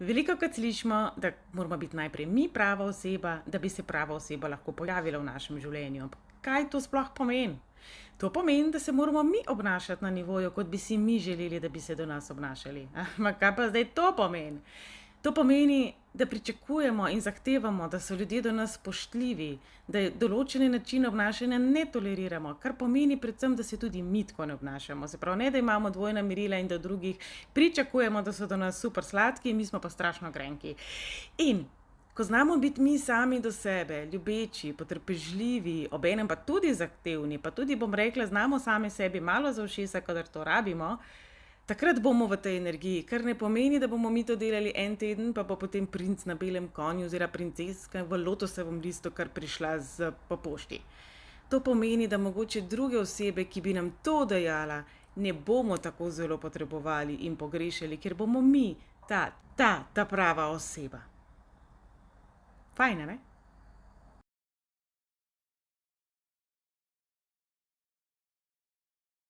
Velikokrat slišimo, da moramo biti najprej mi prava oseba, da bi se prava oseba lahko pojavila v našem življenju. Ampak kaj to sploh pomeni? To pomeni, da se moramo mi obnašati na nivoju, kot bi si mi želeli, da bi se do nas obnašali. Ampak kaj pa zdaj to pomeni? To pomeni, da pričakujemo in zahtevamo, da so ljudje do nas spoštljivi, da določene načine obnašanja ne toleriramo, kar pomeni predvsem, da se tudi mi tako ne obnašamo. Se pravi, ne da imamo dvojna merila in da drugih pričakujemo, da so do nas super sladki, mi smo pa strašno grenki. In ko znamo biti mi sami do sebe, ljubeči, potrpežljivi, obenem pa tudi zahtevni, pa tudi, bom rekla, znamo sami sebi malo za ušesa, kadar to rabimo, takrat bomo v tej energiji, kar ne pomeni, da bomo mi to delali en teden, pa bo potem princ na belem konju oziroma princeska v lotosovem listu kar prišla po pošti. To pomeni, da mogoče druge osebe, ki bi nam to dajala, ne bomo tako zelo potrebovali in pogrešali, ker bomo mi ta prava oseba. Fajn, ne?